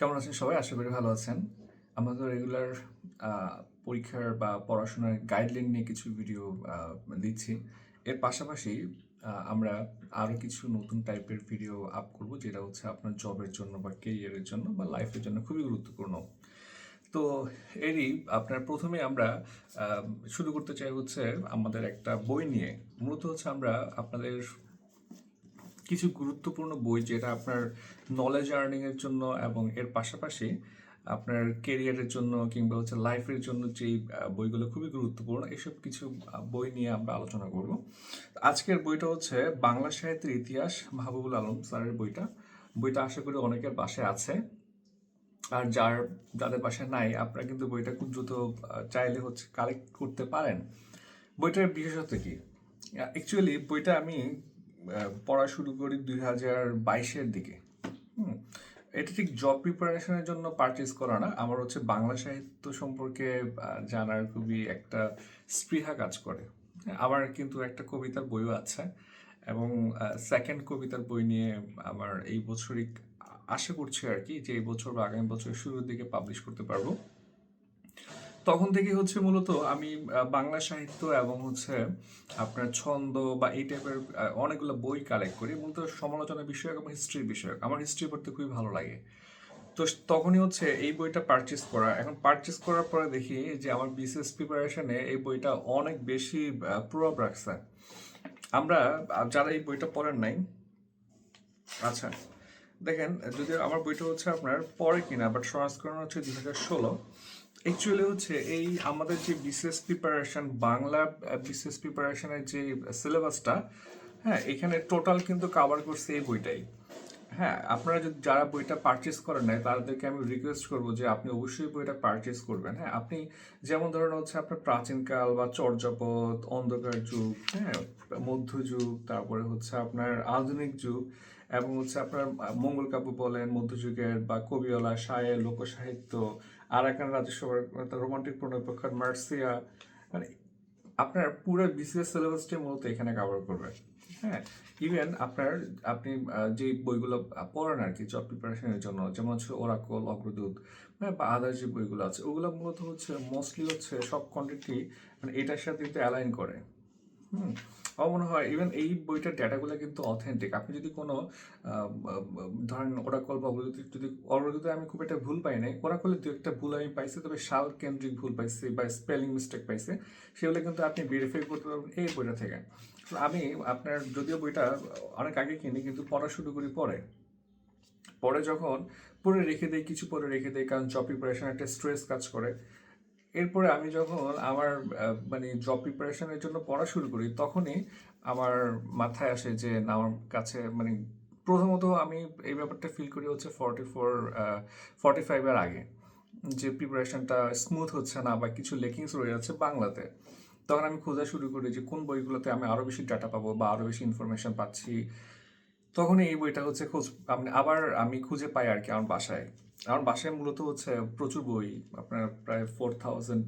কেমন আছেন সবাই? আশা করি ভালো আছেন। আমরা তো রেগুলার পরীক্ষার বা পড়াশোনার গাইডলাইন নিয়ে কিছু ভিডিও আ দিচ্ছি। এর পাশাপাশি আমরা আরো কিছু নতুন টাইপের ভিডিও আপ করব, যেটা হচ্ছে আপনার জবের জন্য বা কেরিয়ারের জন্য বা লাইফের জন্য খুবই গুরুত্বপূর্ণ। তো এরই আপনার ১ম এ আমরা আ শুরু করতে চাই হচ্ছে আমাদের একটা বই নিয়ে। মূলত হচ্ছে আমরা আপনাদের কিছু গুরুত্বপূর্ণ বই যেটা আপনার নলেজ আর্নিং এর জন্য এবং এর পাশাপাশি আপনার কেরিয়ারের জন্য কিংবা হচ্ছে লাইফের জন্য যেই বইগুলো খুবই গুরুত্বপূর্ণ, এসব কিছু বই নিয়ে আমরা আলোচনা করব। আজকের বইটা হচ্ছে বাংলা সাহিত্যের ইতিহাস, মাহবুবুল আলম স্যারের বইটা। বইটা আশা করি অনেকের বাসায় আছে। আর যাদের বাসায় নাই, আপনারা কিন্তু বইটা খুব দ্রুত চাইলে হচ্ছে কালেক্ট করতে পারেন। বইটার বিশেষত্ব কি? অ্যাকচুয়ালি বইটা আমি পড়া শুরু করি 2022-এর দিকে। হুম। এটা ঠিক জব প্রিপারেশনের জন্য পারচেজ করা না, আমার হচ্ছে বাংলা সাহিত্য সম্পর্কে জানার খুবই একটা স্পৃহা কাজ করে। হ্যাঁ, আমার কিন্তু একটা কবিতার বইও আছে এবং সেকেন্ড কবিতার বই নিয়ে আমার এই বছরই আশা করছি আর কি, যে এই বছর বা আগামী বছরের শুরুর দিকে পাবলিশ করতে পারবো। তখন থেকে হচ্ছে মূলত আমি বাংলা সাহিত্য এবং হচ্ছে আপনার ছন্দ বা এই টাইপের অনেকগুলো বই কালেক্ট করি, মূলত সমালোচনা বিষয়ক এবং হিস্ট্রি বিষয়ক। আমার হিস্ট্রি পড়তে খুবই ভালো লাগে। তো তখনই হচ্ছে এই বইটা পারচেস করা। এখন পারচেস করার পরে দেখি যে আমার বিসিএস প্রিপারেশনে এই বইটা অনেক বেশি প্রভাব রাখছে। আমরা যারা এই বইটা পড়েন নাই, আচ্ছা দেখেন, যদি আমার বইটা হচ্ছে আপনার পরে কিনা, বাট সংস্করণ হচ্ছে 2016। অ্যাকচুয়ালি হচ্ছে এই আমাদের যে বিসিএস প্রিপারেশন, বাংলা বিসিএস প্রিপারেশনের যে সিলেবাসটা, হ্যাঁ এখানে টোটাল কিন্তু কাভার করছে এই বইটাই। হ্যাঁ, আপনারা যদি যারা বইটা পারচেস করেন নাই, তাদেরকে আমি রিকোয়েস্ট করবো যে আপনি অবশ্যই বইটা পারচেস করবেন। হ্যাঁ, আপনি যেমন ধরেন হচ্ছে আপনার প্রাচীনকাল বা চর্যাপদ, অন্ধকার যুগ, হ্যাঁ মধ্যযুগ, তারপরে হচ্ছে আপনার আধুনিক যুগ এবং হচ্ছে আপনার মঙ্গল কাব্য বলেন মধ্যযুগের, বা কবিওয়ালা, শায়ের, লোকসাহিত্য, আরাকান রাজসভার রোমান্টিক প্রণয়পক্ষের মার্সিয়া, মানে আপনার পুরো বিসিএস সিলেবাসটাই মূলত এখানে কভার করবে। হ্যাঁ, ইভেন আপনি যে বইগুলো পড়েন আর কি জব প্রিপারেশনের জন্য, যেমন হচ্ছে ওরাকল, অগ্রদূত, হ্যাঁ, বা আদার যে বইগুলো আছে, ওগুলো মূলত হচ্ছে মোস্টলি হচ্ছে সব কন্টেন্টই মানে এটার সাথে কিন্তু অ্যালাইন করে। হুম। আমার মনে হয় ইভেন এই বইটার ডেটাগুলো কিন্তু অথেন্টিক। আপনি যদি কোনো ধরেন ওরাকল বা অগ্রদূতে আমি খুব একটা ভুল পাই নাই, ওরাকলে দু একটা ভুল আমি পাইছি, তবে সাল কেন্দ্রিক ভুল পাইছি বা স্পেলিং মিস্টেক পাইছি, সেগুলো কিন্তু আপনি ভেরিফাই করতে পারবেন এই বইটা থেকে। তো আমি আপনার যদিও বইটা অনেক আগে কিনি, কিন্তু পড়া শুরু করি পরে। পরে যখন পরে রেখে দেই, কিছু পরে রেখে দেই, কারণ জব প্রিপারেশন একটা স্ট্রেস কাজ করে। এরপরে আমি যখন আমার মানে জব প্রিপারেশনের জন্য পড়া শুরু করি, তখনই আমার মাথায় আসে যে না, আমার কাছে মানে প্রথমত আমি এই ব্যাপারটা ফিল করি হচ্ছে 45 এর আগে, যে প্রিপারেশনটা স্মুথ হচ্ছে না বা কিছু লেকিংস রয়ে যাচ্ছে বাংলাতে। তখন আমি খোঁজা শুরু করি যে কোন বইগুলোতে আমি আরো বেশি ডাটা পাবো বা আরো বেশি ইনফরমেশন পাচ্ছি। তখনই এই বইটা হচ্ছে আবার আমি খুঁজে পাই আর কি আমার বাসায় মূলত হচ্ছে প্রচুর বই, আপনার প্রায় 4000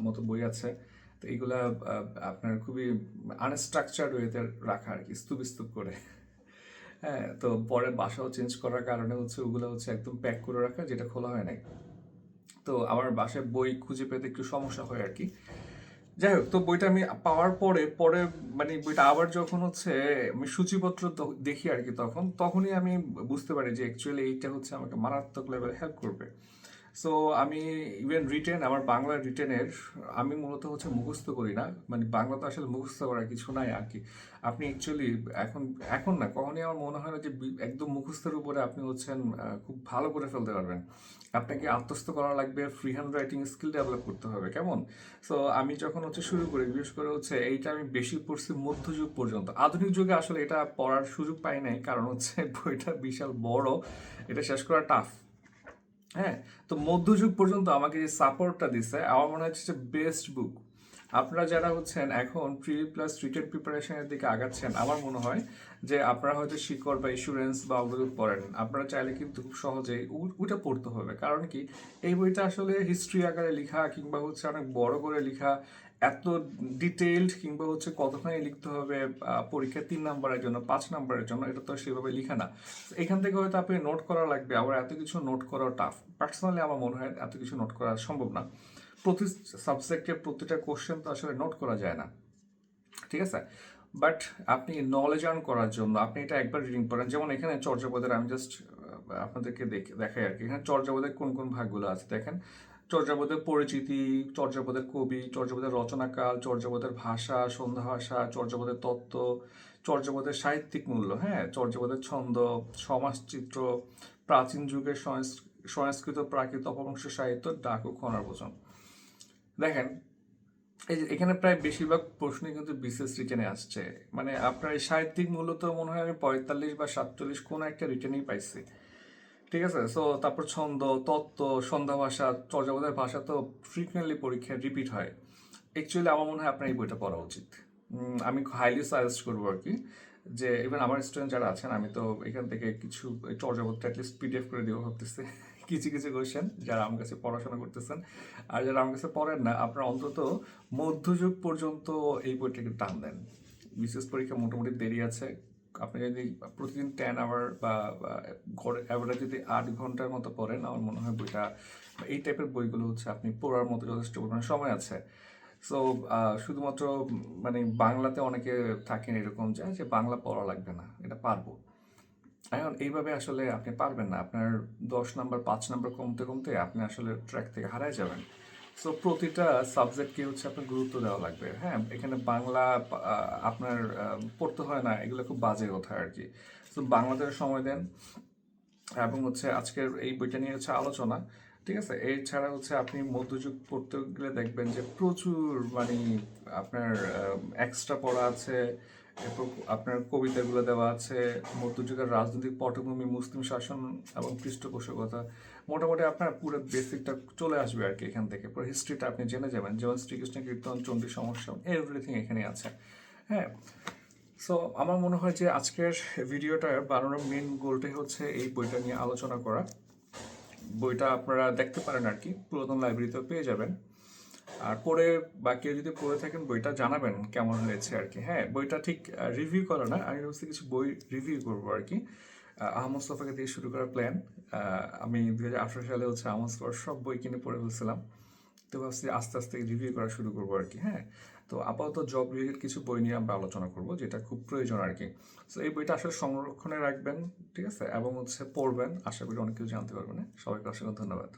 মতো বই আছে। তো এইগুলা আপনার খুবই আনস্ট্রাকচার্ড ওয়েতে রাখা আর কি, স্তূপ স্তূপ করে। হ্যাঁ, তো পরে বাসাও চেঞ্জ করার কারণে হচ্ছে ওগুলো হচ্ছে একদম প্যাক করে রাখা, যেটা খোলা হয় নাই। তো আমার বাসায় বই খুঁজে পেতে একটু সমস্যা হয় আর কি। যাই হোক, তো বইটা আমি পাওয়ার পরে পরে মানে বইটা আবার যখন হচ্ছে আমি সূচিপত্র দেখি আর কি, তখনই আমি বুঝতে পারি যে অ্যাকচুয়ালি এইটা হচ্ছে আমাকে মারাত্মক লেভেলে হেল্প করবে। সো আমি ইভেন আমার বাংলা রিটেনের আমি মূলত হচ্ছে মুখস্থ করি না, মানে বাংলা তো আসলে মুখস্থ করার কিছু নাই আর কি। আপনি অ্যাকচুয়ালি এখন এখন না, কখনই আমার মনে হয় না যে একদম মুখস্থের উপরে আপনি হচ্ছেন খুব ভালো করে ফেলতে পারবেন। আপনাকে আত্মস্থ করা লাগবে, free hand writing skill develop করতে হবে, কেমন? সো আমি যখন হচ্ছে শুরু করি, বিশেষ করে হচ্ছে এইটা আমি বেশি পড়ছি মধ্যযুগ পর্যন্ত। আধুনিক যুগে আসলে এটা পড়ার সুযোগ পাই নাই, কারণ হচ্ছে বইটা বিশাল বড়, এটা শেষ করা টাফ। হ্যাঁ, তো মধ্যযুগ পর্যন্ত আমাকে যে সাপোর্টটা দিছে, আমার মনে হচ্ছে বেস্ট বুক। আপনারা যারা হচ্ছেন এখন প্রি প্লাস রিটেন প্রিপারেশনের দিকে আগাচ্ছেন, আমার মনে হয় যে আপনারা হয়তো শিকড় বা ইন্স্যুরেন্স বা অগ্রদূত পড়েন, আপনারা চাইলে কিন্তু খুব সহজেই ওটা পড়তে হবে। কারণ কি, এই বইটা আসলে হিস্ট্রি আকারে লেখা কিংবা হচ্ছে অনেক বড় করে লেখা, এত ডিটেইলড কিংবা হচ্ছে কতখানি লিখতে হবে পরীক্ষায় 3 নাম্বারের জন্য 5 নাম্বারের জন্য, এটা তো সেভাবে লিখা না। এখান থেকে হয়তো আপনি নোট করা লাগবে, আবার এত কিছু নোট করা টাফ। পার্সোনালি আমার মনে হয় এত কিছু নোট করা সম্ভব না। প্রতি সাবজেক্টের প্রতিটা কোশ্চেন তো আসলে নোট করা যায় না, ঠিক আছে? বাট আপনি নলেজ আর্ন করার জন্য আপনি এটা একবার রিডিং করেন। যেমন এখানে চর্যাপদের আমি জাস্ট আপনাদেরকে দেখাই আর কি। এখানে চর্যাপদের কোন কোন ভাগগুলো আছে দেখেন। চর্যাপদের পরিচিতি, চর্যাপদের কবি, চর্যাপদের রচনাকাল, চর্যাপদের ভাষা, সন্ধ্যা ভাষা, চর্যাপদের তত্ত্ব, চর্যাপদের সাহিত্যিক মূল্য, হ্যাঁ, চর্যাপদের ছন্দ, সমাজচিত্র, প্রাচীন যুগের সংস্কৃত প্রাকৃত অপভ্রংশ সাহিত্য, ডাক ও খনার বচন। দেখেন, এই যে এখানে প্রায় বেশিরভাগ প্রশ্নই কিন্তু বিসিএস রিটেনে আসছে। মানে আপনার এই সাহিত্যিক মূল্য তো মনে হয় আমি 45 বা 47 কোনো একটা রিটেনেই পাইছি, ঠিক আছে? সো তারপর ছন্দ, তত্ত্ব, সন্ধ্যা ভাষা, চর্যাপদের ভাষা তো ফ্রিকুয়েন্টলি পরীক্ষায় রিপিট হয়। অ্যাকচুয়ালি আমার মনে হয় আপনার এই বইটা পড়া উচিত। আমি হাইলি সাজেস্ট করবো আর কি, যে ইভেন আমার স্টুডেন্ট যারা আছেন, আমি তো এখান থেকে কিছু চর্যাপদটা অ্যাটলিস্ট পিডিএফ করে দিব ভাবতেছি কিছু কিছু কোয়েশ্চেন যারা আমার কাছে পড়াশোনা করতেছেন। আর যারা আমার কাছে পড়েন না, আপনারা অন্তত মধ্যযুগ পর্যন্ত এই বইটাকে টান দেন। বিশেষ পরীক্ষা মোটামুটি দেরি আছে। আপনি যদি প্রতিদিন 10 আওয়ার বা গড়ে অ্যাভারেজ যদি 8 ঘন্টার মতো পড়েন, আমার মনে হয় বইটা, এই টাইপের বইগুলো হচ্ছে আপনি পড়ার মতো যথেষ্ট পরিমাণে সময় আছে। সো শুধুমাত্র মানে বাংলাতে অনেকে থাকেন এরকম যে বাংলা পড়া লাগবে না, এটা পারবো। এখন এইভাবে আসলে আপনি পারবেন না। আপনার 10 নাম্বার 5 নাম্বার কমতে কমতে আপনি আসলে ট্র্যাক থেকে হারায় যাবেন। সো প্রতিটা সাবজেক্টকে হচ্ছে আপনার গুরুত্ব দেওয়া লাগবে। হ্যাঁ, এখানে বাংলা আপনার পড়তে হয় না, এগুলো খুব বাজে কথা আর কি। সো বাংলাতে সময় দেন, এবং হচ্ছে আজকের এই বইটা নিয়ে হচ্ছে আলোচনা, ঠিক আছে? এছাড়া হচ্ছে আপনি মধ্যযুগ পড়তে গেলে দেখবেন যে প্রচুর মানে আপনার এক্সট্রা পড়া আছে। এরপর আপনার কবিতাগুলো দেওয়া আছে, মধ্যযুগের রাজনৈতিক পটভূমি, মুসলিম শাসন এবং পৃষ্ঠপোষকতা। মোটামুটি আপনার পুরো বেসিকটা চলে আসবে আর কি এখান থেকে। পুরো হিস্ট্রিটা আপনি জেনে যাবেন, যেমন শ্রীকৃষ্ণ কীর্তন, চণ্ডী সমস্যা, এভরিথিং এখানে আছে। হ্যাঁ, সো আমার মনে হয় যে আজকের ভিডিওটা বানানোর মেন গোলটাই হচ্ছে এই বইটা নিয়ে আলোচনা করা। বইটা আপনারা দেখতে পারেন আর কি, পুরাতন লাইব্রেরিতেও পেয়ে যাবেন। আর পড়ে বা কেউ যদি পড়ে থাকেন বইটা জানাবেন কেমন হয়েছে আর কি। হ্যাঁ, বইটা ঠিক রিভিউ করা না, আমি ভাবছি কিছু বই রিভিউ করবো আর কি। আহমদ মুস্তফাকে দিয়ে শুরু করার প্ল্যান। আমি 2018 সালে হচ্ছে আহমদ মুস্তফার সব বই কিনে পড়ে ফেলছিলাম। তো ভাবছি আস্তে আস্তে রিভিউ করা শুরু করবো আর কি। হ্যাঁ, তো আপাতত জব রিলেটেড কিছু বই নিয়ে আমরা আলোচনা করবো, যেটা খুব প্রয়োজন আর কি। তো এই বইটা আসলে সংরক্ষণে রাখবেন, ঠিক আছে, এবং হচ্ছে পড়বেন। আশা করি অনেক কিছু জানতে পারবেন। সবাইকে অসংখ্য ধন্যবাদ।